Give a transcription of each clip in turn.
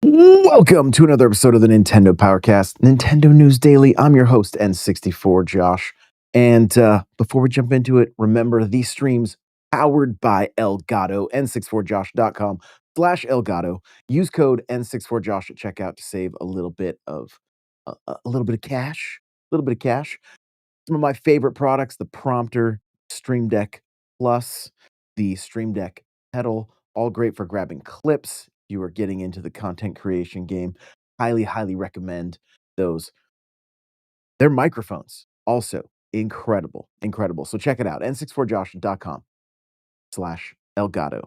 Welcome to another episode of the Nintendo Powercast, Nintendo News Daily. I'm your host, N64 Josh. And before we jump into it, remember these streams powered by Elgato, n64josh.com/Elgato. Use code N64Josh at checkout to save a little bit of cash. A little bit of cash. Some of my favorite products: the Prompter, Stream Deck Plus, the Stream Deck Pedal, all great for grabbing clips. You are getting into the content creation game. Highly, highly recommend those. Their microphones also incredible, incredible. So check it out, n64josh.com/Elgato.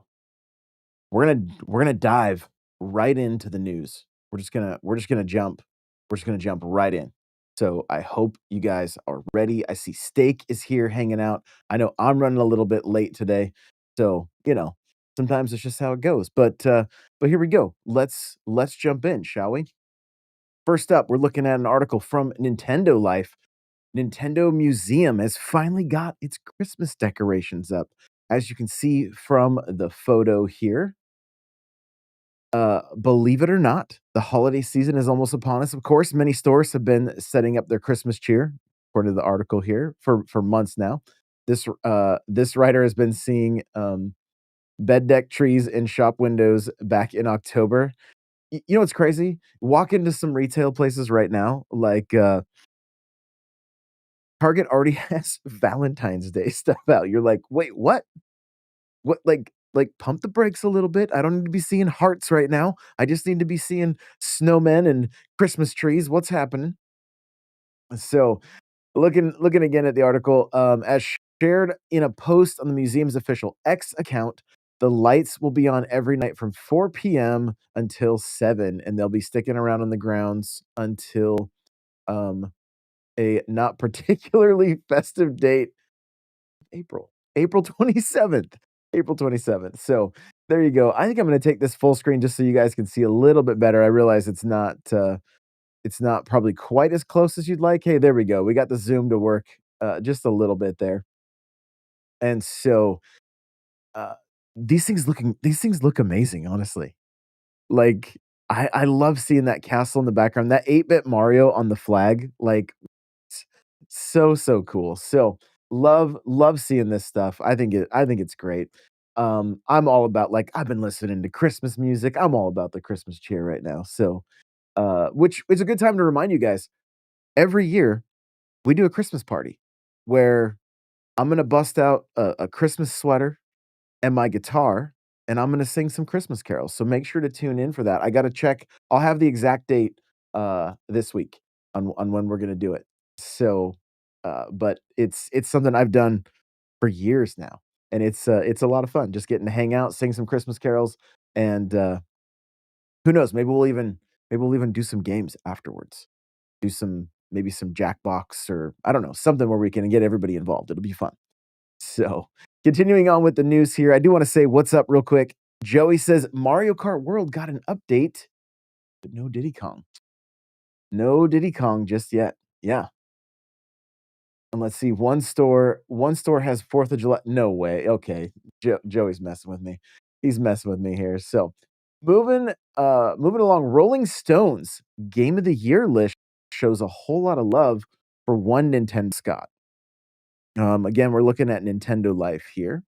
We're gonna dive right into the news. We're just gonna jump right in. So I hope you guys are ready. I see Steak is here hanging out. I know I'm running a little bit late today, so sometimes it's just how it goes. But here we go. Let's jump in, shall we? First up, we're looking at an article from Nintendo Life. Nintendo Museum has finally got its Christmas decorations up. As you can see from the photo here, believe it or not, the holiday season is almost upon us. Of course, many stores have been setting up their Christmas cheer, according to the article here, for months now. This writer has been seeing bed deck trees in shop windows back in October. You know what's crazy? Walk into some retail places right now, like Target already has Valentine's Day stuff out. You're like, wait, what? What like pump the brakes a little bit. I don't need to be seeing hearts right now. I just need to be seeing snowmen and Christmas trees. What's happening? So looking again at the article, as shared in a post on the museum's official X account, the lights will be on every night from 4 p.m. until 7, and they'll be sticking around on the grounds until um, a not particularly festive date, April 27th. April 27th. So there you go. I think I'm going to take this full screen just so you guys can see a little bit better. I realize it's not probably quite as close as you'd like. Hey, there we go. We got the zoom to work just a little bit there. And so uh, these things look amazing, honestly. Like I love seeing that castle in the background, that 8-bit Mario on the flag. Like so, so cool. So, love seeing this stuff. I think it's great. I'm all about, like, I've been listening to Christmas music. I'm all about the Christmas cheer right now. So, which is a good time to remind you guys, every year we do a Christmas party where I'm gonna bust out a Christmas sweater and my guitar, and I'm gonna sing some Christmas carols. So make sure to tune in for that. I gotta check. I'll have the exact date this week on when we're gonna do it. So, but it's something I've done for years now, and it's a lot of fun just getting to hang out, sing some Christmas carols, and who knows? Maybe we'll even do some games afterwards. Do some maybe some Jackbox or I don't know something where we can get everybody involved. It'll be fun. So, continuing on with the news here, I do want to say what's up real quick. Joey says Mario Kart World got an update, but no Diddy Kong. No Diddy Kong just yet. Yeah. And let's see, one store has 4th of July. No way. Okay. Joey's messing with me. He's messing with me here. So, moving along, Rolling Stones Game of the Year list shows a whole lot of love for one Nintendo Scott. Again, we're looking at Nintendo Life here.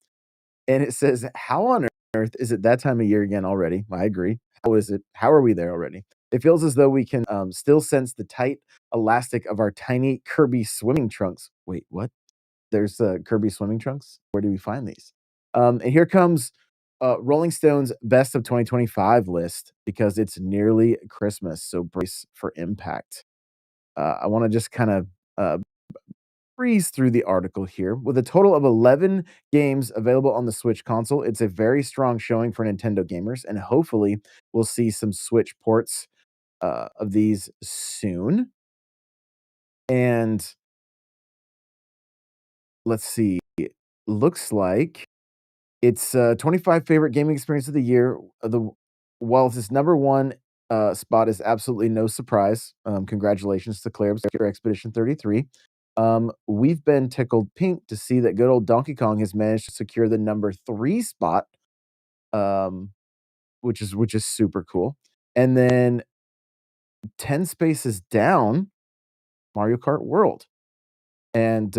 And it says, "How on earth is it that time of year again already?" I agree. How is it? How are we there already? It feels as though we can still sense the tight elastic of our tiny Kirby swimming trunks. Wait, what? There's Kirby swimming trunks? Where do we find these? And here comes Rolling Stone's Best of 2025 list because it's nearly Christmas. So brace for impact. I want to just kind of uh, breeze through the article here. With a total of 11 games available on the Switch console, it's a very strong showing for Nintendo gamers, and hopefully, we'll see some Switch ports of these soon. And let's see, looks like it's 25 favorite gaming experience of the year. While this number one spot is absolutely no surprise, congratulations to Claire Expedition 33. We've been tickled pink to see that good old Donkey Kong has managed to secure the number 3 spot, um, which is super cool. And then 10 spaces down, Mario Kart World. And,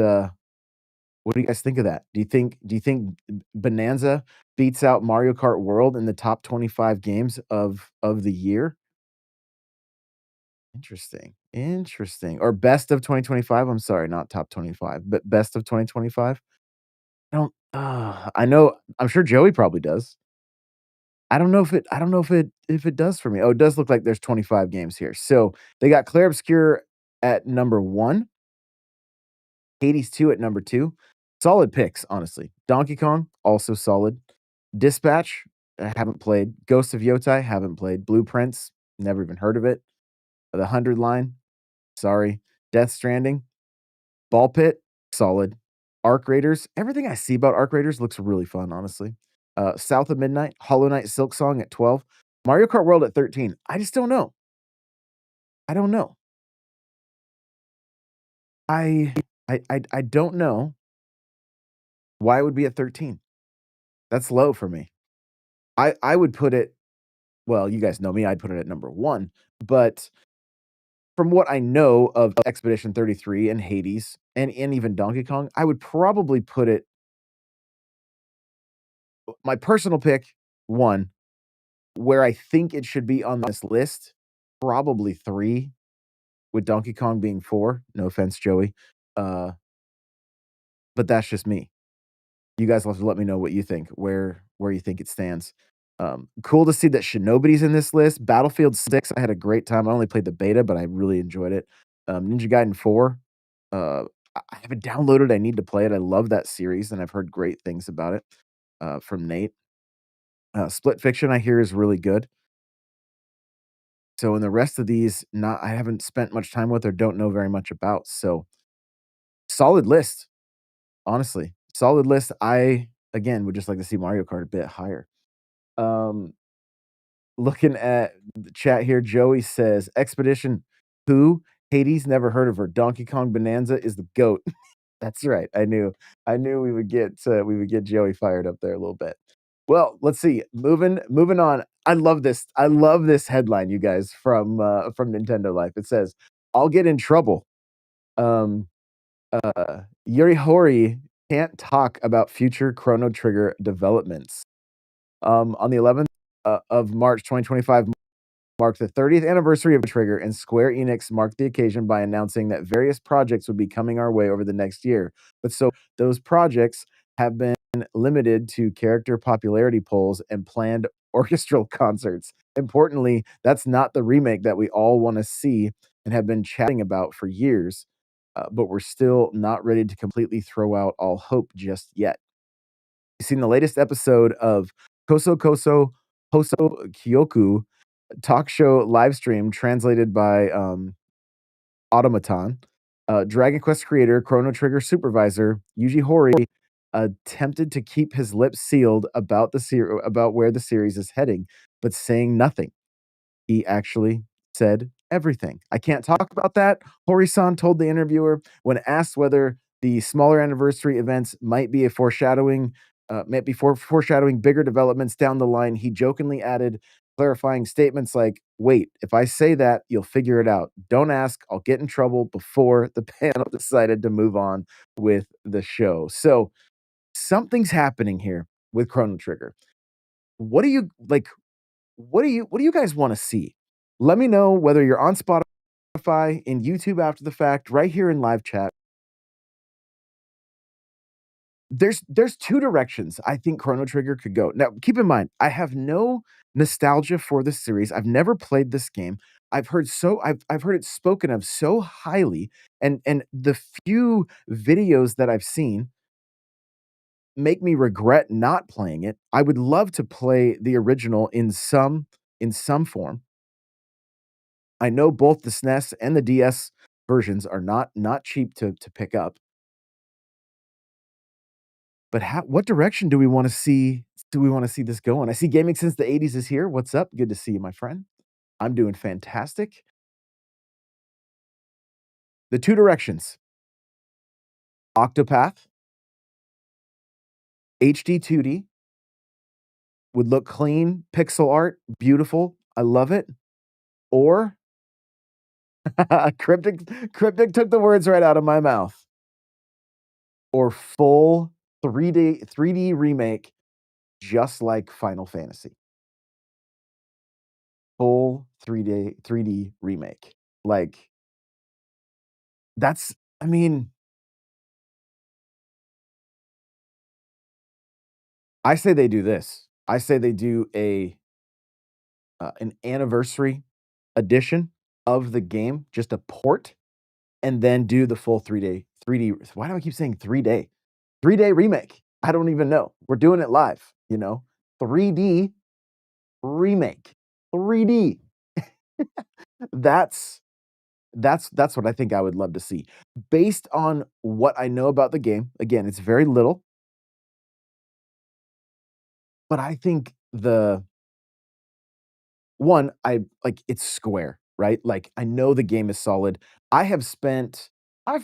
what do you guys think of that? Do you think Bonanza beats out Mario Kart World in the top 25 games of the year? Interesting, interesting. Or best of 2025? I'm sorry, not top 25, but best of 2025? I know I'm sure Joey probably does. I don't know if it does for me. Oh, it does look like there's 25 games here. So, they got Clair Obscur at number 1, Hades 2 at number 2. Solid picks, honestly. Donkey Kong, also solid. Dispatch, I haven't played. Ghost of Yotai, haven't played. Blueprints, never even heard of it. The 100 Line, sorry. Death Stranding, Ball Pit, solid. Arc Raiders, everything I see about Arc Raiders looks really fun, honestly. South of Midnight, Hollow Knight Silk Song at 12. Mario Kart World at 13. I just don't know. I don't know. I I don't know why it would be at 13. That's low for me. I would put it well, you guys know me, I'd put it at number 1, but from what I know of Expedition 33 and Hades and even Donkey Kong, I would probably put it my personal pick, 1, where I think it should be on this list, probably 3, with Donkey Kong being 4. No offense, Joey. Uh, but that's just me. You guys will have to let me know what you think, where you think it stands. Cool to see that Shinobi's in this list. Battlefield 6, I had a great time. I only played the beta, but I really enjoyed it. Ninja Gaiden 4, uh, I have it downloaded. I need to play it. I love that series, and I've heard great things about it from Nate. Split Fiction, I hear, is really good. So in the rest of these, not I haven't spent much time with or don't know very much about. So solid list, honestly. Solid list. I again would just like to see Mario Kart a bit higher. Um, looking at the chat here, Joey says Expedition who? Hades, never heard of her. Donkey Kong Bonanza is the goat. That's right. I knew we would get Joey fired up there a little bit. Well, let's see. Moving on. I love this. I love this headline, you guys, from Nintendo Life. It says, "I'll get in trouble." Um, Yuri Hori can't talk about future Chrono Trigger developments. On the 11th of March 2025 marked the 30th anniversary of Trigger, and Square Enix marked the occasion by announcing that various projects would be coming our way over the next year. But so those projects have been limited to character popularity polls and planned orchestral concerts. Importantly, that's not the remake that we all want to see and have been chatting about for years, but we're still not ready to completely throw out all hope just yet. You've seen the latest episode of Koso Koso Hoso Kyoku talk show live stream translated by Automaton. Dragon Quest creator, Chrono Trigger supervisor Yuji Horii attempted to keep his lips sealed about where the series is heading, but saying nothing. He actually said everything. I can't talk about that, Hori-san told the interviewer when asked whether the smaller anniversary events might be foreshadowing bigger developments down the line. He jokingly added clarifying statements like, "Wait, if I say that, you'll figure it out. Don't ask, I'll get in trouble," before the panel decided to move on with the show. So, something's happening here with Chrono Trigger. What do you like what do you guys wanna see? Let me know whether you're on Spotify, in YouTube after the fact, right here in live chat. There's 2 directions I think Chrono Trigger could go. Now, keep in mind, I have no nostalgia for this series. I've never played this game. I've heard it spoken of so highly, and the few videos that I've seen make me regret not playing it. I would love to play the original in some form. I know both the SNES and the DS versions are not cheap to pick up, but what direction do we wanna see this going? I see gaming since the '80s is here. What's up? Good to see you, my friend. I'm doing fantastic. The 2 directions, Octopath, HD 2D, would look clean, pixel art, beautiful. I love it. or Cryptic took the words right out of my mouth. Or full 3D remake just like Final Fantasy. Full 3D remake. Like, that's I mean, I say they do this. I say they do an anniversary edition of the game, just a port, and then do the full 3D. Why do I keep saying 3-day? 3-day remake. I don't even know. We're doing it live, you know? 3D remake. 3D. That's that's what I think I would love to see. Based on what I know about the game, again, it's very little, but I think the one, I like, it's Square, right? Like, I know the game is solid. I've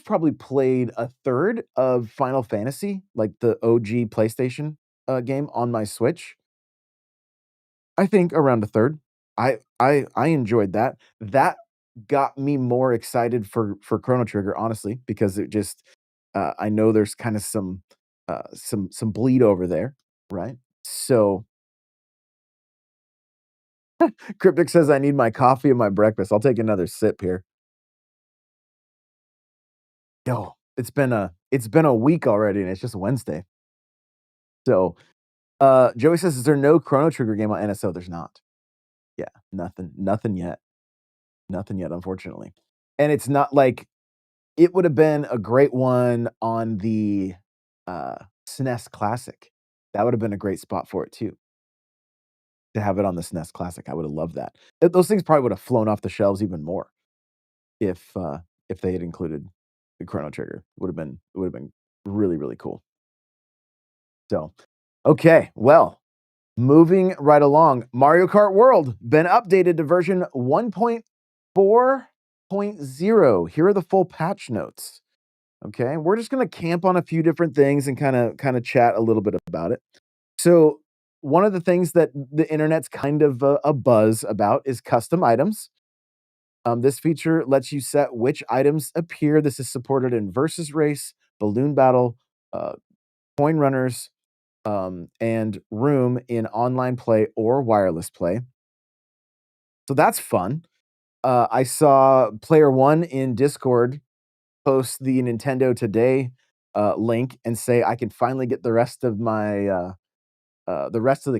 probably played a third of Final Fantasy, like the OG PlayStation, game on my Switch. I think around a third. I enjoyed that. That got me more excited for Chrono Trigger, honestly, because it just, I know there's kinda some bleed over there, right? So Cryptic says, "I need my coffee and my breakfast." I'll take another sip here. Yo, it's been a week already, and it's just Wednesday. So, Joey says, "Is there no Chrono Trigger game on NSO?" There's not. Yeah, nothing yet. Nothing yet, unfortunately. And it's not like it would have been a great one on the, SNES Classic. That would have been a great spot for it too, to have it on the SNES Classic. I would have loved that. Those things probably would have flown off the shelves even more if they had included the Chrono Trigger. It would have been really, really cool. So, okay, well, moving right along, Mario Kart World been updated to version 1.4.0. Here are the full patch notes. Okay, we're just gonna camp on a few different things and kinda chat a little bit about it. So, one of the things that the internet's kind of a buzz about is custom items. This feature lets you set which items appear. This is supported in Versus Race, Balloon Battle, uh, Coin Runners, and Room in online play or wireless play. So that's fun. I saw Player One in Discord post the Nintendo Today link and say I can finally get the rest of the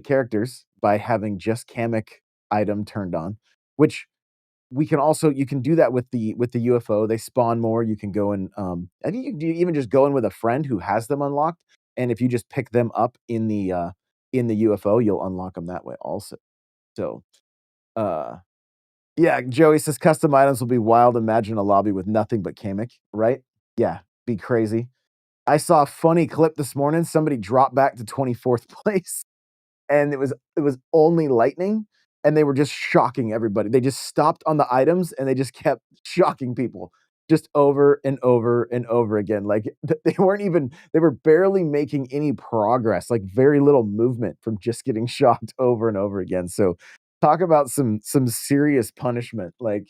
characters by having just Kamek item turned on, which we can also you can do that with the UFO. They spawn more. You can go and I think you can even just go in with a friend who has them unlocked, and if you just pick them up in the UFO, you'll unlock them that way also. So, uh, yeah, Joey says custom items will be wild. Imagine a lobby with nothing but Kamek, right? Yeah, be crazy. I saw a funny clip this morning. Somebody dropped back to 24th place, and it was only lightning, and they were just shocking everybody. They just stopped on the items, and they just kept shocking people just over and over and over again. Like, they were barely making any progress, like, very little movement from just getting shocked over and over again. So, talk about some serious punishment. Like,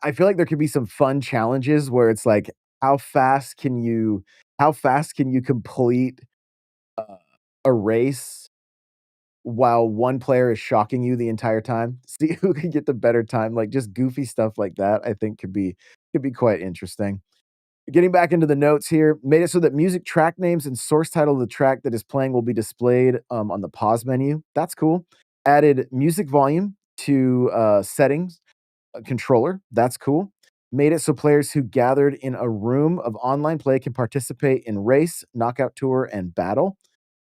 I feel like there could be some fun challenges where it's like, how fast can you how fast can you complete, uh, a race while one player is shocking you the entire time? See who can get the better time, like, just goofy stuff like that, I think could be quite interesting. Getting back into the notes here, made it so that music track names and source title of the track that is playing will be displayed, on the pause menu. That's cool. Added music volume to, settings controller. That's cool. Made it so players who gathered in a room of online play can participate in race, knockout tour, and battle.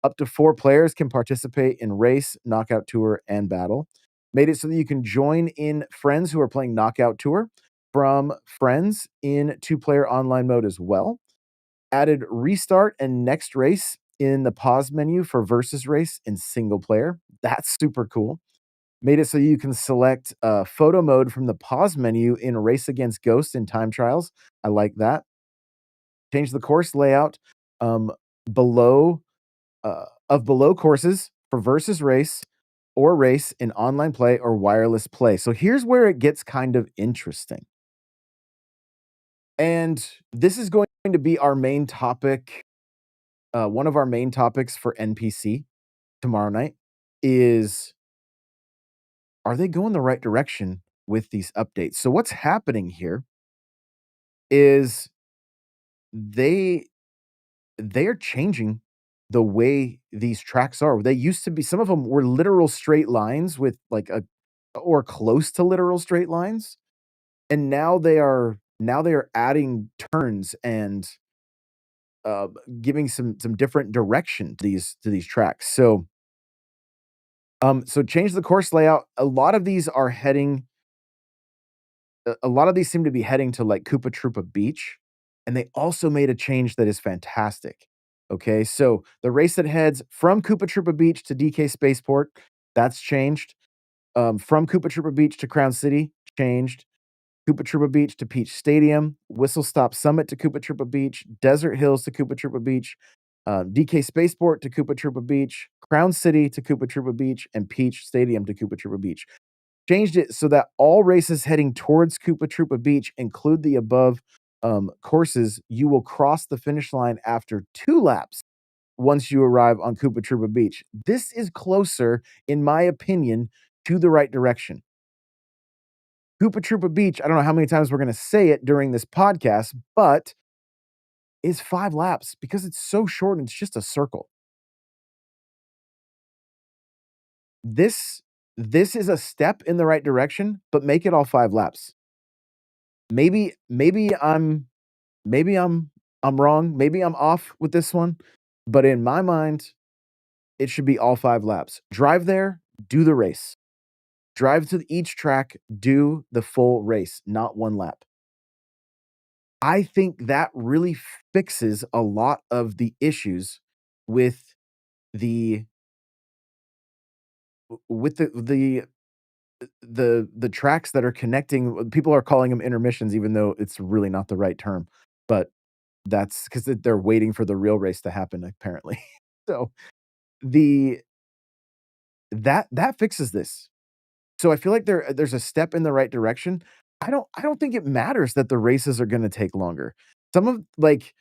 Up to 4 players can participate in race, knockout tour, and battle. Made it so that you can join in friends who are playing knockout tour from friends in 2-player online mode as well. Added restart and next race in the pause menu for versus race in single player. That's super cool. Made it so you can select, photo mode from the pause menu in Race Against Ghosts in time trials. I like that. Change the course layout, um, below below courses for versus race or race in online play or wireless play. So here's where it gets kind of interesting. And this is going to be our main topic, one of our main topics for NPC tomorrow night is, are they going the right direction with these updates? So what's happening here is they they're changing the way these tracks are. They used to be, some of them were literal straight lines with like a, or close to literal straight lines, and now they are adding turns and uh, giving some different direction to these tracks. So so change the course layout. A lot of these seem to be heading to like Koopa Troopa Beach, and they also made a change that is fantastic. Okay, so the race that heads from Koopa Troopa Beach to DK Spaceport, that's changed. From Koopa Troopa Beach to Crown City, changed. Koopa Troopa Beach to Peach Stadium, Whistle Stop Summit to Koopa Troopa Beach, Desert Hills to Koopa Troopa Beach, DK Spaceport to Koopa Troopa Beach, Crown City to Koopa Troopa Beach, and Peach Stadium to Koopa Troopa Beach. Changed it so that all races heading towards Koopa Troopa Beach include the above courses. You will cross the finish line after 2 laps once you arrive on Koopa Troopa Beach. This is closer, in my opinion, to the right direction. Koopa Troopa Beach, I don't know how many times we're gonna say it during this podcast, but is 5 laps because it's so short and it's just a circle. This this is a step in the right direction, but make it all 5 laps. Maybe I'm wrong, maybe I'm off with this one, but in my mind, it should be all 5 laps. Drive there, do the race. Drive to each track, do the full race, not 1 lap. I think that really fixes a lot of the issues with the with the tracks that are connecting. People are calling them intermissions, even though it's really not the right term, but that's because they're waiting for the real race to happen, apparently. So, the that fixes this. So, I feel like there's a step in the right direction. I don't think it matters that the races are gonna take longer. Some of like,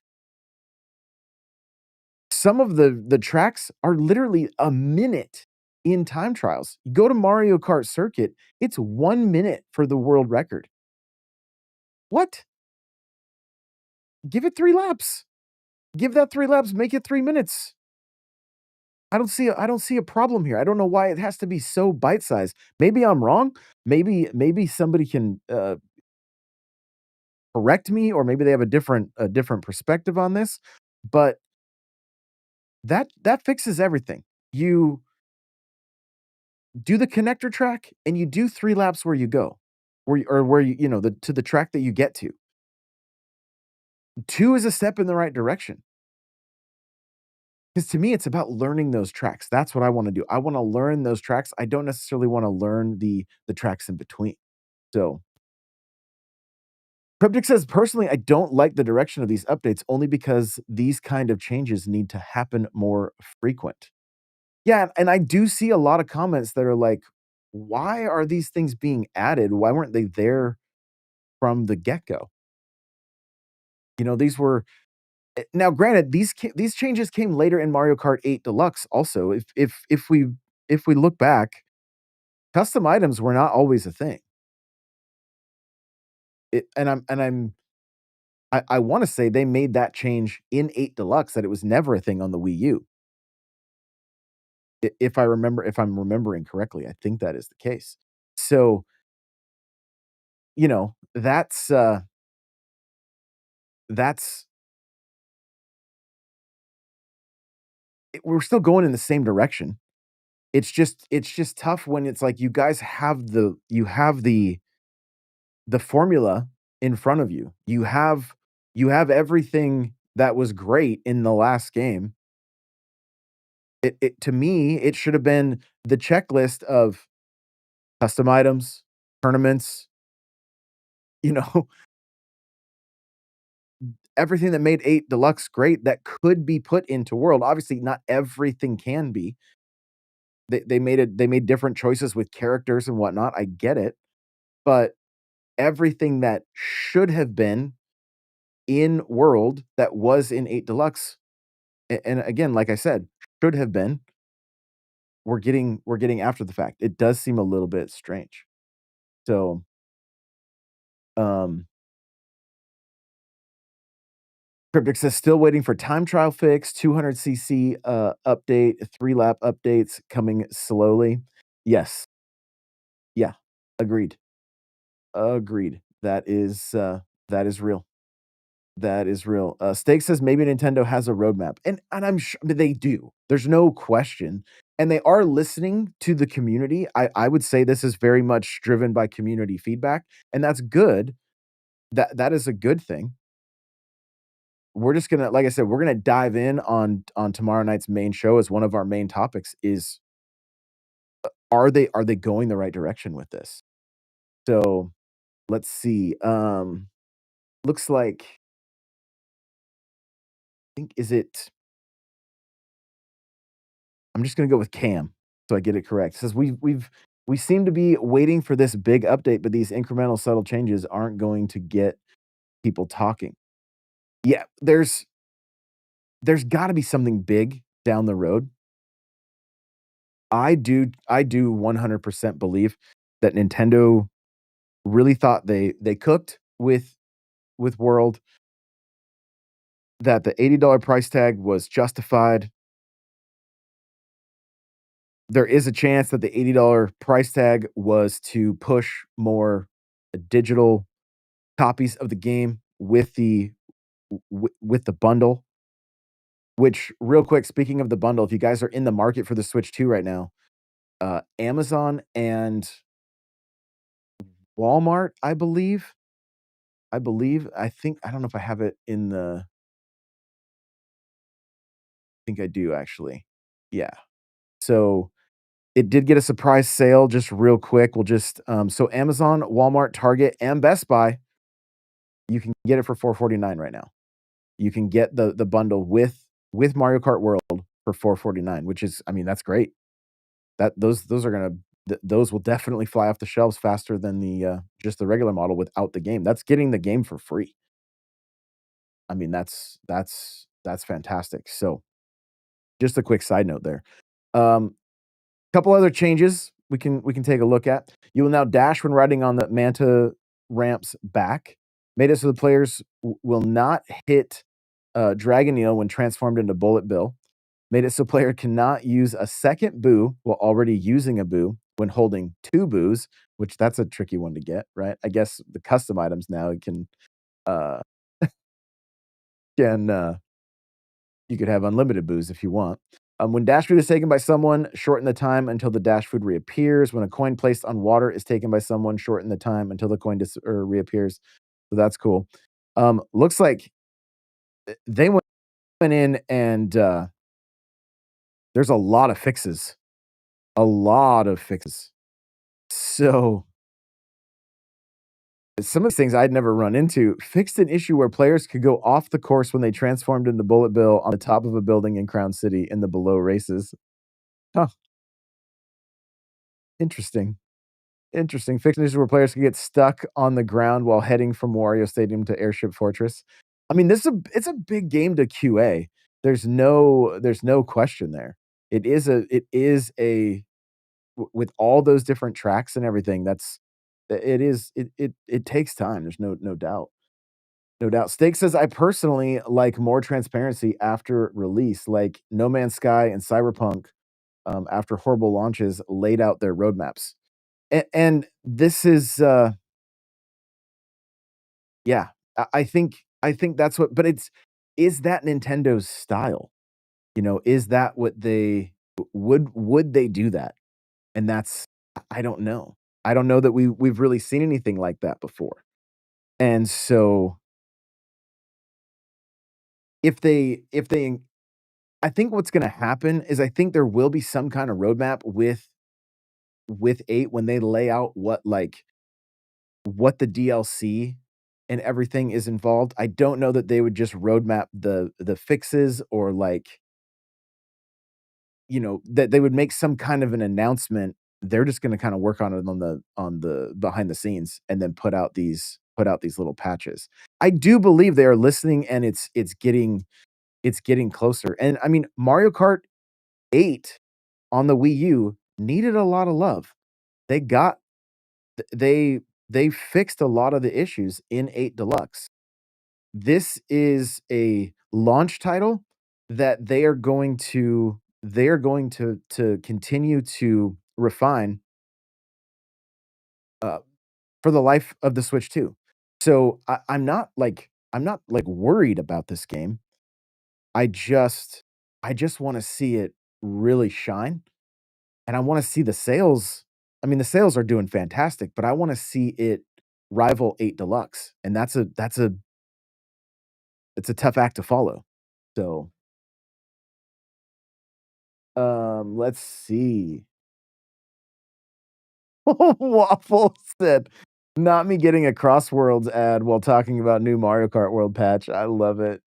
some of the tracks are literally a minute in time trials. You go to Mario Kart Circuit, it's 1 minute for the world record. What? Give it 3 laps. Give that 3 laps, make it 3 minutes. I don't see a problem here. I don't know why it has to be so bite-sized. Maybe I'm wrong. Maybe somebody can, correct me, or maybe they have a different perspective on this, but that fixes everything. You do the connector track, and you do 3 laps where you go, where you know, to the track that you get to. 2 is a step in the right direction. Because to me, it's about learning those tracks. That's what I wanna do. I wanna learn those tracks. I don't necessarily wanna learn the tracks in between. So, Cryptic says, "Personally, I don't like the direction of these updates only because these kind of changes need to happen more frequent." Yeah, and I do see a lot of comments that are like, "Why are these things being added? Why weren't they there from the get-go?" You know, these were now granted, these changes came later in Mario Kart 8 Deluxe also. If we look back, custom items were not always a thing. It and I wanna say they made that change in 8 Deluxe, that it was never a thing on the Wii U. If I'm remembering correctly, I think that is the case. So, that's we're still going in the same direction. It's just tough when it's like you guys have the formula in front of you. You have everything that was great in the last game. To me, it should have been the checklist of custom items, tournaments, you know, everything that made 8 Deluxe great that could be put into World. Obviously, not everything can be, They made different choices with characters and whatnot, I get it, but everything that should have been in World that was in 8 Deluxe, and again, like I said, should have been, we're getting after the fact. It does seem a little bit strange. So, um, Cryptic says, "Still waiting for time trial fix, 200cc, update, 3-lap updates coming slowly." Yes. Yeah. Agreed. Agreed. That is real. That is real. Steak says maybe Nintendo has a roadmap, and I'm sure they do. There's no question, and they are listening to the community. I would say this is very much driven by community feedback, and that's good. That is a good thing. We're just gonna, like I said, we're gonna dive in on tomorrow night's main show as one of our main topics is, are they going the right direction with this? So, let's see, looks like I think is it I'm just gonna go with Cam, so I get it correct. It says, we seem to be waiting for this big update, but these incremental subtle changes aren't going to get people talking." Yeah, there's gotta be something big down the road. I do 100% believe that Nintendo really thought they cooked with World, that the $80 price tag was justified. There is a chance that the $80 price tag was to push more digital copies of the game with with the bundle, which real quick, speaking of the bundle, if you guys are in the market for the Switch 2 right now, Amazon and Walmart, I think I don't know if I have it in the I think I do actually. Yeah. So, it did get a surprise sale just real quick. We'll just, so Amazon, Walmart, Target, and Best Buy, you can get it for 449 right now. You can get the bundle with Mario Kart World for 449, which is, I mean, that's great. That those are gonna those will definitely fly off the shelves faster than the, just the regular model without the game. That's getting the game for free. I mean, that's fantastic. So, just a quick side note there. Couple other changes we can take a look at. You will now dash when riding on the Manta ramp's back. Made it so the players will not hit Dragon Eel when transformed into Bullet Bill. Made it so player cannot use a second boo while already using a boo when holding two boos, which that's a tricky one to get, right? I guess the custom items now uh can you could have unlimited boos if you want. When dash food is taken by someone, shorten the time until the dash food reappears. When a coin placed on water is taken by someone, shorten the time until the coin reappears. So that's cool. Looks like they went in and there's a lot of fixes. A lot of fixes. So some of these things I'd never run into fixed an issue where players could go off the course when they transformed into Bullet Bill on the top of a building in Crown City in the below races. Huh, interesting. Interesting. Fixed issues where players can get stuck on the ground while heading from Wario Stadium to Airship Fortress. I mean, this is it's a big game to QA. There's no question there. It is a with all those different tracks and everything, it takes time. There's no doubt. No doubt. Steak says, "I personally like more transparency after release, like No Man's Sky and Cyberpunk, after horrible launches, laid out their roadmaps." And this is, yeah, I think that's what, but it's is that Nintendo's style? You know, is that what they would they do that? And that's I don't know. I don't know that we've really seen anything like that before. And so if they I think what's gonna happen is I think there will be some kind of roadmap with 8 when they lay out what the DLC and everything is involved. I don't know that they would just roadmap the fixes or, like, that they would make some kind of an announcement. They're just gonna kinda work on it on the behind the scenes and then put out these little patches. I do believe they are listening and it's getting closer. And I mean, Mario Kart 8 on the Wii U needed a lot of love. They got they they fixed a lot of the issues in 8 Deluxe. This is a launch title that they are going to continue to refine, uh, for the life of the Switch 2. So, I'm not, like, worried about this game. I just I just wanna see it really shine, and I wanna see the sales. I mean, the sales are doing fantastic, but I wanna see it rival 8 Deluxe, and it's a tough act to follow. So, let's see. Waffle said, "Not me getting a Crossworlds ad while talking about new Mario Kart World patch. I love it."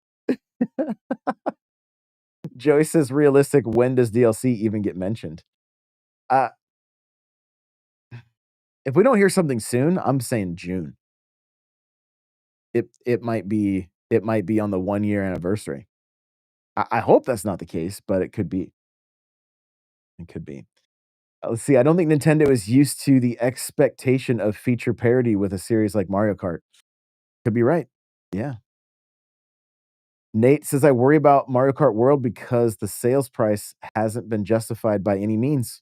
Joey says, "Realistic, when does DLC even get mentioned?" Uh, if we don't hear something soon, I'm saying June. It might be on the one-year anniversary. I hope that's not the case, but it could be. It could be. Let's see, I don't think Nintendo is used to the expectation of feature parity with a series like Mario Kart. Could be right. Yeah. Nate says, "I worry about Mario Kart World because the sales price hasn't been justified by any means."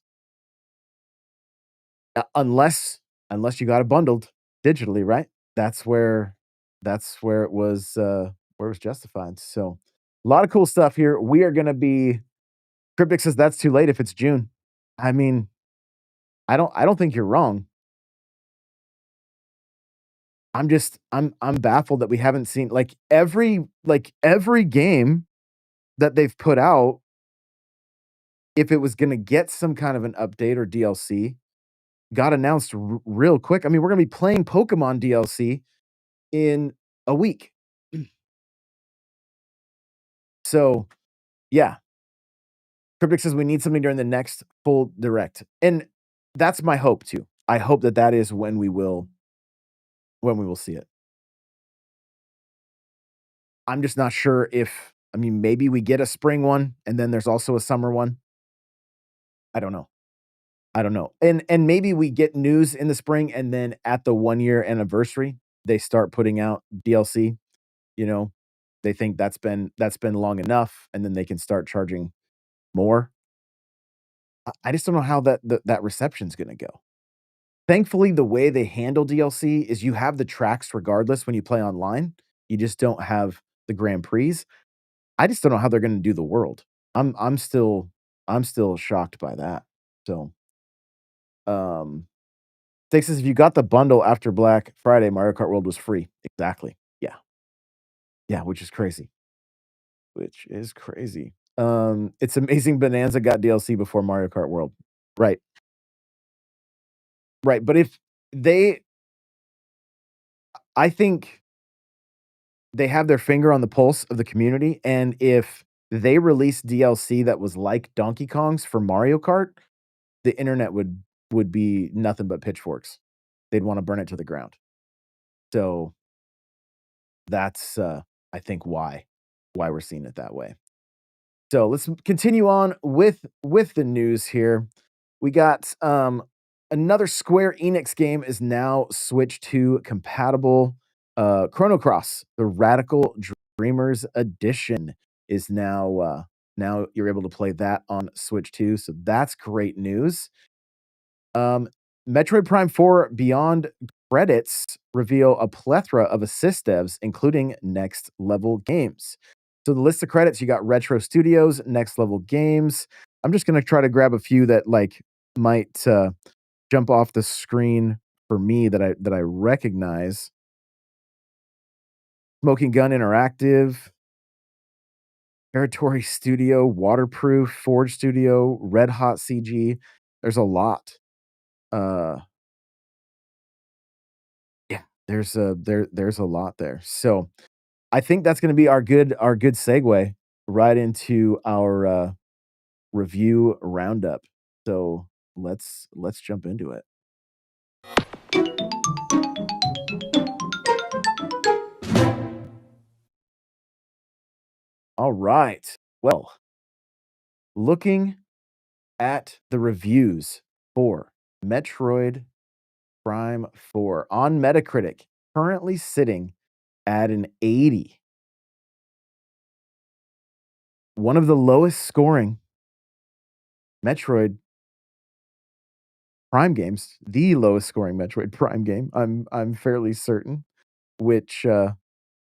Unless you got it bundled digitally, right? That's where that's where it was justified. So, a lot of cool stuff here. We are gonna be Cryptic says, "That's too late if it's June." I mean, I don't think you're wrong. I'm baffled that we haven't seen every game that they've put out, if it was gonna get some kind of an update or DLC, got announced real quick. I mean, we're gonna be playing Pokemon DLC in a week. So, yeah, Cryptic says we need something during the next full direct, and that's my hope too. I hope that that is when we will see it. I'm just not sure if I mean, maybe we get a spring one, and then there's also a summer one. I don't know. I don't know. And maybe we get news in the spring, and then at the one-year anniversary, they start putting out DLC, you know? They think that's been long enough, and then they can start charging more. I just don't know how that reception's gonna go. Thankfully, the way they handle DLC is you have the tracks regardless when you play online. You just don't have the Grand Prix. I just don't know how they're gonna do the world. I'm still shocked by that. So, um Six says, "If you got the bundle after Black Friday, Mario Kart World was free." Exactly. Yeah. Yeah, which is crazy. Which is crazy. It's amazing Bonanza got DLC before Mario Kart World. Right. Right, but if they I think they have their finger on the pulse of the community, and if they release DLC that was like Donkey Kong's for Mario Kart, the internet would be nothing but pitchforks. They'd wanna burn it to the ground. So, that's, I think why we're seeing it that way. So let's continue on with the news here. We got another Square Enix game is now Switch 2 compatible. Chrono Cross, the Radical Dreamers Edition is now you're able to play that on Switch 2. So that's great news. Um, Metroid Prime 4 Beyond credits reveal a plethora of assist devs, including Next Level Games. So the list of credits, you got Retro Studios, Next Level Games. I'm just gonna try to grab a few that might jump off the screen for me that I recognize. Smoking Gun Interactive, Territory Studio, Waterproof, Forge Studio, Red Hot CG. There's a lot. Uh Yeah, there's a lot there. So, I think that's gonna be our good segue right into review roundup. So let's jump into it. All right. Well, looking at the reviews for Metroid Prime 4 on Metacritic, currently sitting at an 80. One of the lowest scoring Metroid Prime games, the lowest scoring Metroid Prime game, I'm fairly certain, which,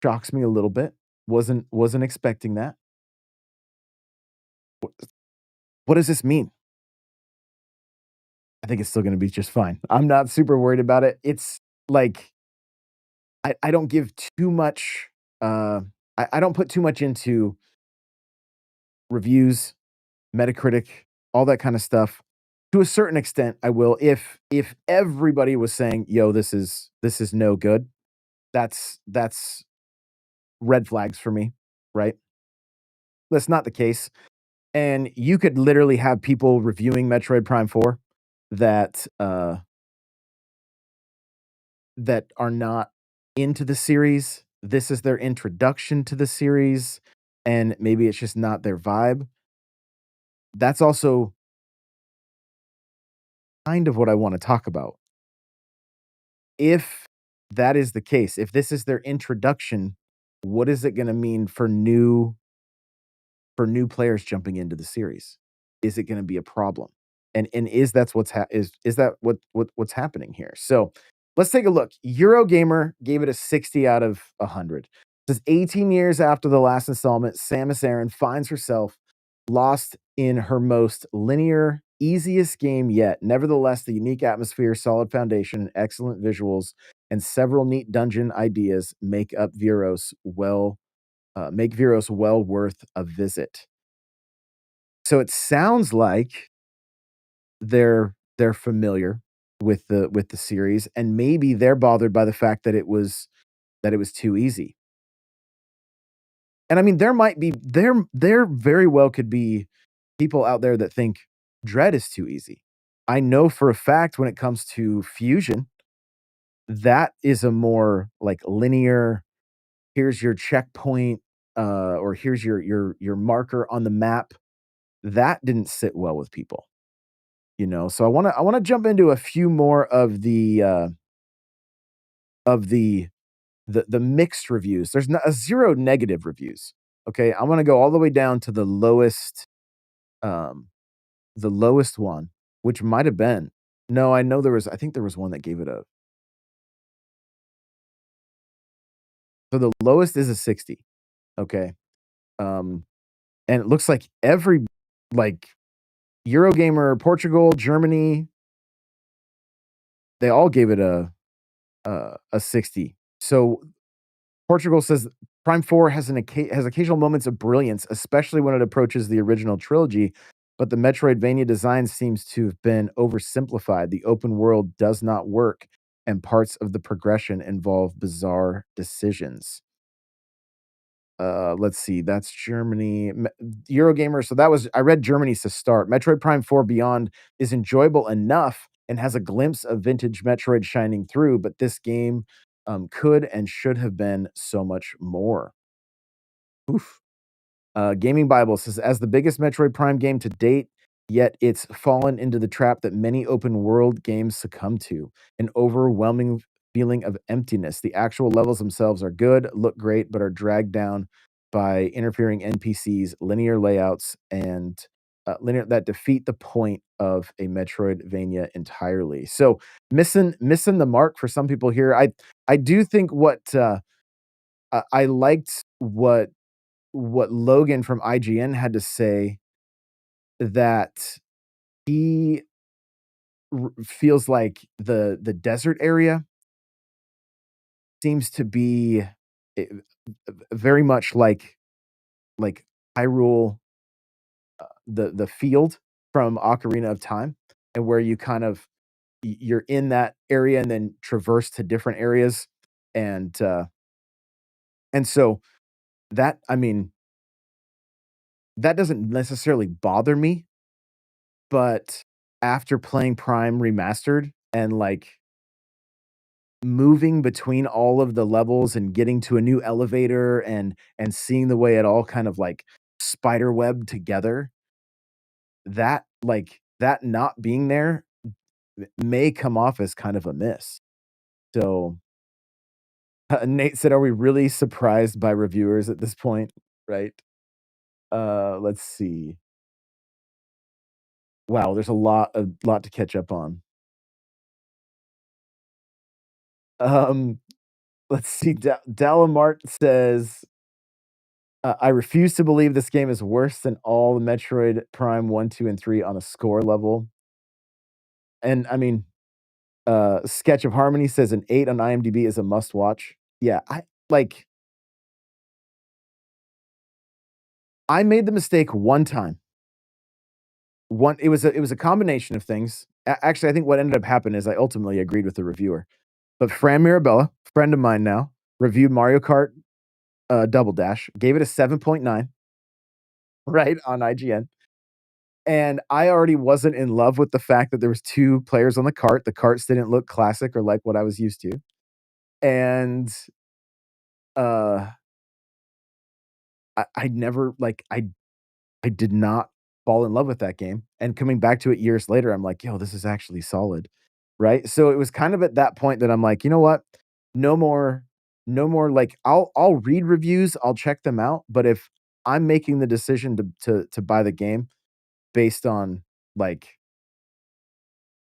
shocks me a little bit. Wasn't expecting that. What what does this mean? I think it's still gonna be just fine. I'm not super worried about it. It's like I don't give too much, uh I don't put too much into reviews, Metacritic, all that kinda stuff. To a certain extent, I will. If everybody was saying, "Yo, this is no good," that's red flags for me, right? That's not the case. And you could literally have people reviewing Metroid Prime 4 that, that are not into the series. This is their introduction to the series, and maybe it's just not their vibe. That's also kind of what I wanna talk about. If that is the case, if this is their introduction, what is it gonna mean for new players jumping into the series? Is it gonna be a problem? And is that's what's is that what's happening here? So, let's take a look. Eurogamer gave it a 60 out of 100. It says 18 years after the last installment, Samus Aran finds herself lost in her most linear, easiest game yet. Nevertheless, the unique atmosphere, solid foundation, and excellent visuals, and several neat dungeon ideas make Viros well worth a visit. So it sounds like they're familiar with the series, and maybe they're bothered by the fact that it was too easy. And I mean, there very well could be people out there that think Dread is too easy. I know for a fact when it comes to Fusion, that is a more like linear, here's your checkpoint, or here's your marker on the map. That didn't sit well with people, you know? So I wanna jump into a few more of the mixed reviews. There's not 0 negative reviews, okay? I wanna go all the way down to um, the lowest one, which might have been no, I think there was one that gave it a so the lowest is a 60, okay? Um, and it looks like like, Eurogamer, Portugal, Germany, they all gave it a 60. So Portugal says Prime 4 has occasional moments of brilliance, especially when it approaches the original trilogy, but the Metroidvania design seems to have been oversimplified. The open world does not work, and parts of the progression involve bizarre decisions. Let's see, that's Germany. Eurogamer, so that was I read Germany's to start. Metroid Prime 4 Beyond is enjoyable enough and has a glimpse of vintage Metroid shining through, but this game, could and should have been so much more. Oof. Gaming Bible says, as the biggest Metroid Prime game to date, yet it's fallen into the trap that many open world games succumb to, an overwhelming feeling of emptiness. The actual levels themselves are good, look great, but are dragged down by interfering NPCs, linear layouts, and linear that defeat the point of a Metroidvania entirely. So missing the mark for some people here. I do think I liked what Logan from IGN had to say, that he feels like the desert area seems to be eh, very much like Hyrule, the field from Ocarina of Time, and where you kind of you're in that area and then traverse to different areas, and so that I mean, that doesn't necessarily bother me, but after playing Prime Remastered and, like, moving between all of the levels and getting to a new elevator and seeing the way it all kind of, like, spider web together, that not being there may come off as kind of a miss. So, Nate said, "Are we really surprised by reviewers at this point?" Right? Let's see. Wow, there's a lot to catch up on. Um, let's see. Dalamart says, "I refuse to believe this game is worse than all the Metroid Prime 1, 2, and 3 on a score level." And I mean, Sketch of Harmony says an 8 on IMDb is a must watch. Yeah, I made the mistake one time. One it was a combination of things. Actually, I think what ended up happening is I ultimately agreed with the reviewer. But Fran Mirabella, friend of mine now, reviewed Mario Kart, Double Dash, gave it a 7.9, right, on IGN, and I already wasn't in love with the fact that there was 2 players on the cart. The carts didn't look classic or like what I was used to, and, uh, I never like, I did not fall in love with that game, and coming back to it years later, I'm like, "Yo, this is actually solid." Right? So, it was kind of at that point that I'm like, "You know what? No more like, I'll read reviews, I'll check them out, but if I'm making the decision to buy the game based on, like,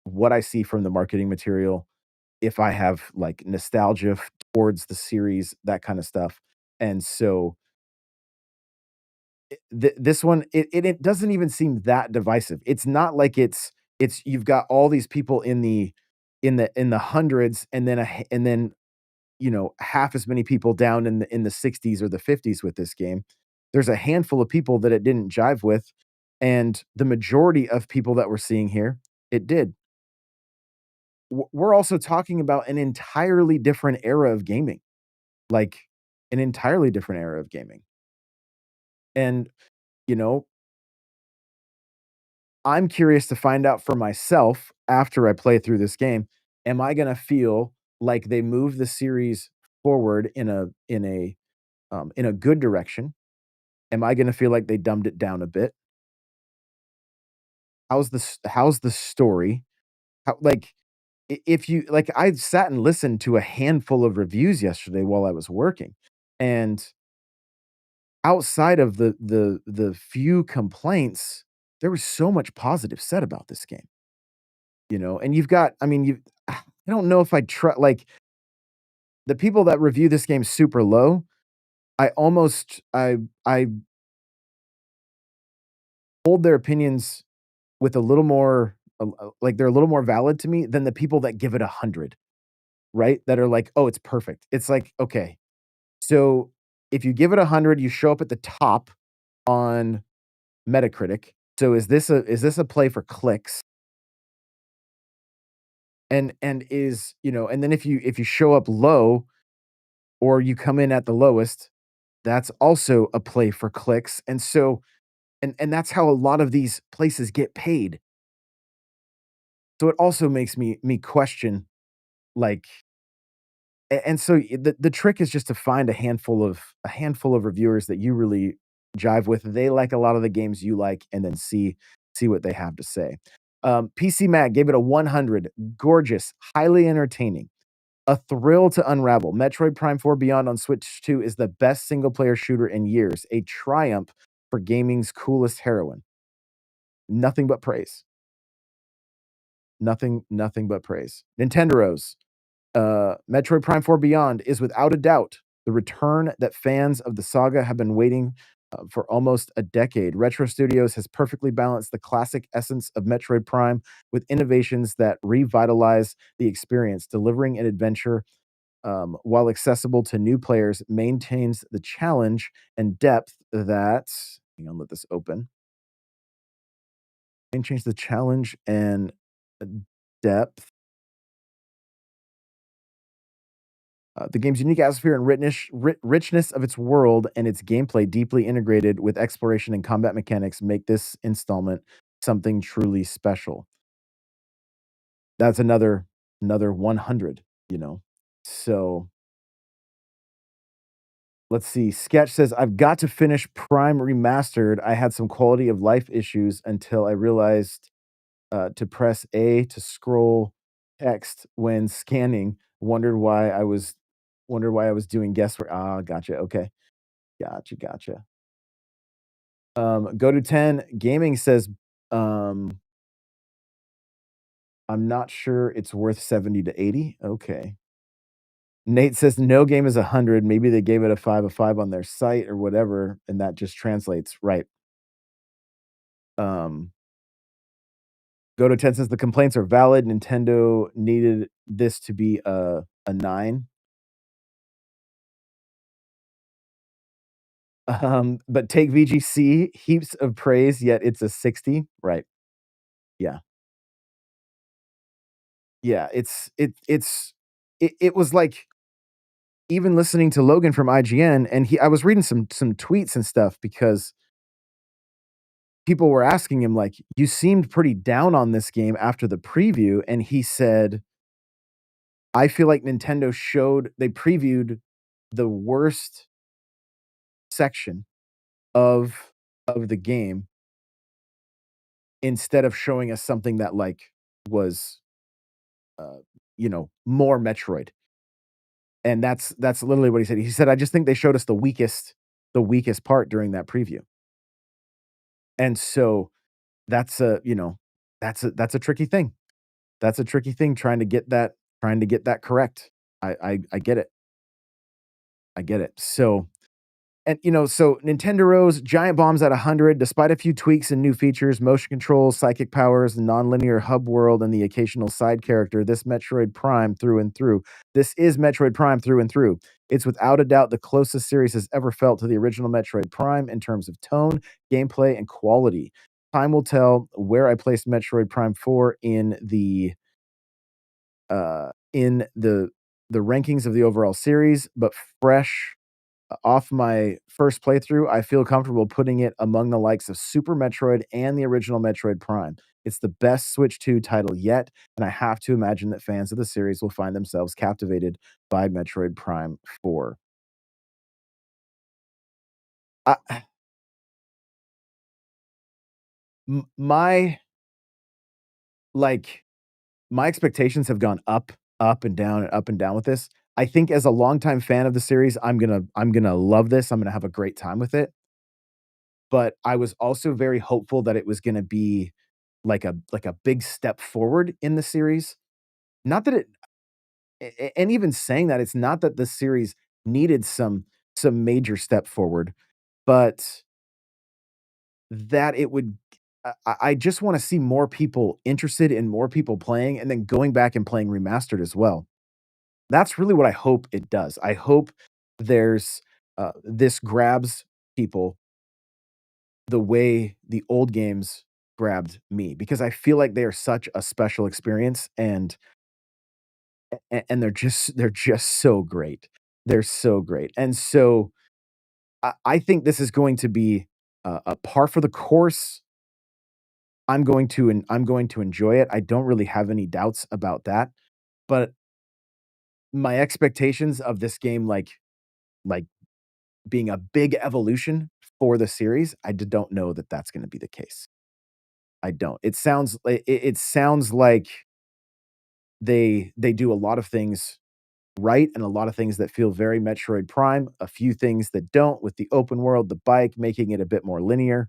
what I see from the marketing material, if I have, like, nostalgia towards the series, that kinda stuff, and so this one, it doesn't even seem that divisive. It's not like it's you've got all these people in the hundreds and then and then, half as many people down in the 60s or the 50s with this game. There's a handful of people that it didn't jive with, and the majority of people that we're seeing here, it did. We're also talking about an entirely different era of gaming, like, an entirely different era of gaming, and, you know, I'm curious to find out for myself after I play through this game, am I gonna feel like they move the series forward in a good direction? Am I gonna feel like they dumbed it down a bit? How's the story? If you like, I sat and listened to a handful of reviews yesterday while I was working, and outside of the few complaints, there was so much positive said about this game. And you've got I mean, I don't know if I try like, the people that review this game super low, I almost I hold their opinions with a little more, like, they're a little more valid to me than the people that give it 100, right? That are like, "Oh, it's perfect." It's like, okay, so if you give it 100, you show up at the top on Metacritic. So is this a play for clicks? And then if you show up low or you come in at the lowest, that's also a play for clicks, and so and that's how a lot of these places get paid. So it also makes me question, like and so the trick is just to find a handful of reviewers that you really jive with. They like a lot of the games you like, and then see what they have to say. PC Mag gave it a 100. Gorgeous, highly entertaining. A thrill to unravel. Metroid Prime 4 Beyond on Switch 2 is the best single player shooter in years, a triumph for gaming's coolest heroine. Nothing but praise. Nothing but praise. Nintendo's Metroid Prime 4 Beyond is without a doubt the return that fans of the saga have been waiting for almost a decade. Retro Studios has perfectly balanced the classic essence of Metroid Prime with innovations that revitalize the experience, delivering an adventure while accessible to new players, maintains the challenge and depth that. Hang on, let this open. Maintains the challenge and depth. The game's unique atmosphere and richness of its world and its gameplay deeply integrated with exploration and combat mechanics make this installment something truly special. That's another 100, you know? So, let's see. Sketch says, "I've got to finish Prime Remastered. I had some quality of life issues until I realized, to press A to scroll text when scanning. Wondered why I was doing guesswork." Ah, gotcha, okay. Gotcha, gotcha. Go to 10 Gaming says, um, "I'm not sure it's worth 70 to 80." Okay. Nate says, "No game is 100. Maybe they gave it a 5 on their site or whatever, and that just translates." Right. Um, Go to 10 says, "The complaints are valid. Nintendo needed this to be a 9." But take VGC, heaps of praise, yet it's a 60. Right. Yeah. Yeah, it was like even listening to Logan from IGN, and he I was reading some tweets and stuff because people were asking him like, "You seemed pretty down on this game after the preview," and he said, "I feel like Nintendo showed they previewed the worst section of of the game instead of showing us something that, like, was, uh, more Metroid." And that's literally what he said. He said, "I just think they showed us the weakest part during that preview." And so that's a tricky thing. That's a tricky thing trying to get that correct. I get it. I get it. So Nintendo Rose, Giant Bombs at 100, despite a few tweaks and new features, motion controls, psychic powers, nonlinear hub world, and the occasional side character, This is Metroid Prime through and through. It's without a doubt the closest series has ever felt to the original Metroid Prime in terms of tone, gameplay, and quality. Time will tell where I place Metroid Prime 4 in the rankings of the overall series, but fresh off my first playthrough, I feel comfortable putting it among the likes of Super Metroid and the original Metroid Prime. It's the best Switch 2 title yet, and I have to imagine that fans of the series will find themselves captivated by Metroid Prime 4. I my like, my expectations have gone up and down, and up and down with this. I think as a longtime fan of the series, I'm gonna love this, I'm gonna have a great time with it, but I was also very hopeful that it was gonna be like a big step forward in the series. Not that it and even saying that, it's not that the series needed some major step forward, but that it would I just wanna see more people interested and more people playing, and then going back and playing remastered as well. That's really what I hope it does. I hope this grabs people the way the old games grabbed me, because I feel like they are such a special experience, and they're just so great. They're so great, and so I think this is going to be a par for the course. I'm going to enjoy it. I don't really have any doubts about that, but my expectations of this game, like being a big evolution for the series, don't know that that's gonna be the case. I don't. It sounds like they do a lot of things right and a lot of things that feel very Metroid Prime, a few things that don't with the open world, the bike, making it a bit more linear,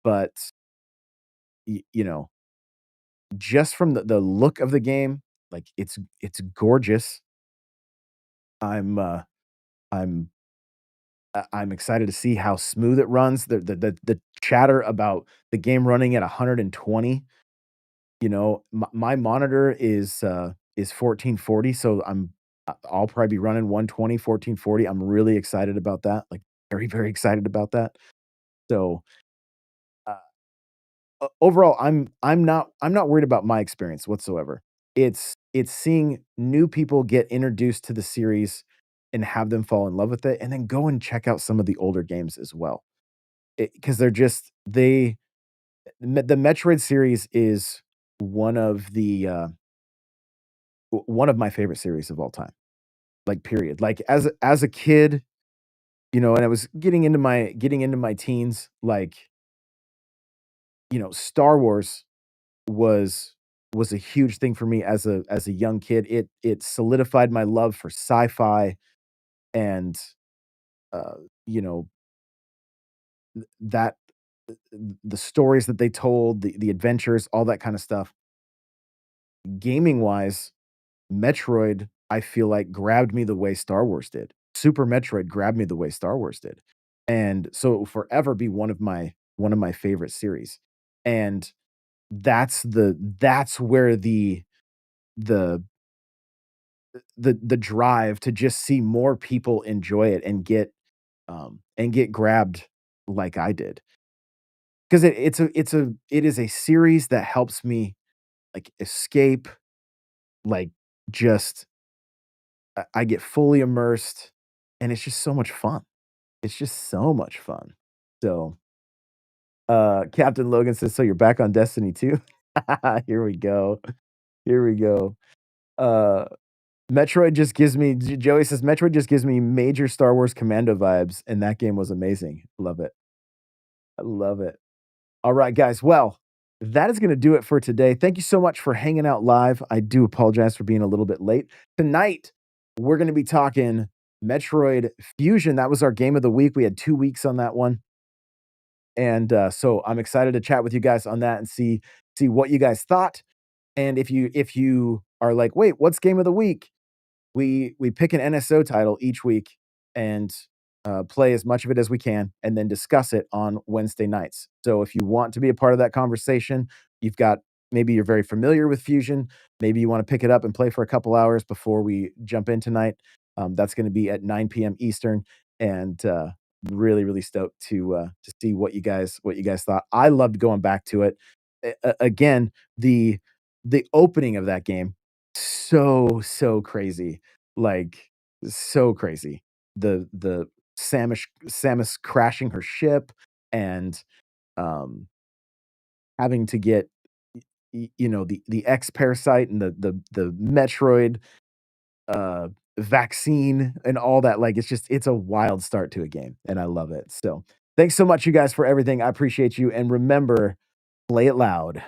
but, y you know, just from the look of the game, like, it's gorgeous. I'm, uh, I'm I'm excited to see how smooth it runs. The chatter about the game running at 120, my monitor is 1440, so I'll probably be running 120, 1440. I'm really excited about that, like, very, very excited about that. So, uh, overall, I'm not worried about my experience whatsoever. It's seeing new people get introduced to the series and have them fall in love with it, and then go and check out some of the older games as well. Because The Metroid series is one of one of my favorite series of all time, like, period. Like, as a kid, and I was getting into my teens, like, Star Wars was was a huge thing for me as a young kid. It solidified my love for sci-fi and, uh, you know, that the stories that they told, the adventures, all that kinda stuff. Gaming-wise, Metroid, I feel like, grabbed me the way Star Wars did. Super Metroid grabbed me the way Star Wars did, and so it will forever be one of my favorite series, and that's where the the drive to just see more people enjoy it and get grabbed like I did, 'cause it is a series that helps me, like, escape, like, just I get fully immersed, and it's just so much fun. It's just so much fun. So, Captain Logan says, "So you're back on Destiny 2?" Here we go. Here we go. Uh, Metroid just gives me Joey says, "Metroid just gives me major Star Wars Commando vibes, and that game was amazing." Love it. I love it. Alright, guys. Well, that is gonna do it for today. Thank you so much for hanging out live. I do apologize for being a little bit late. Tonight, we're gonna be talking Metroid Fusion. That was our game of the week. We had 2 weeks on that one, and, so I'm excited to chat with you guys on that and see what you guys thought, and if you are like, "Wait, what's game of the week?" We pick an NSO title each week and, play as much of it as we can, and then discuss it on Wednesday nights. So if you want to be a part of that conversation, you've got maybe you're very familiar with Fusion, maybe you wanna pick it up and play for a couple hours before we jump in tonight, that's gonna be at 9 p.m. Eastern, and, really, really stoked to see what you guys thought. I loved going back to it. Again, the opening of that game, so crazy, like, so crazy. The Samus crashing her ship and, um, having to get, the X parasite and the Metroid, uh, vaccine and all that, like, it's a wild start to a game, and I love it. So, thanks so much, you guys, for everything. I appreciate you, and remember, play it loud.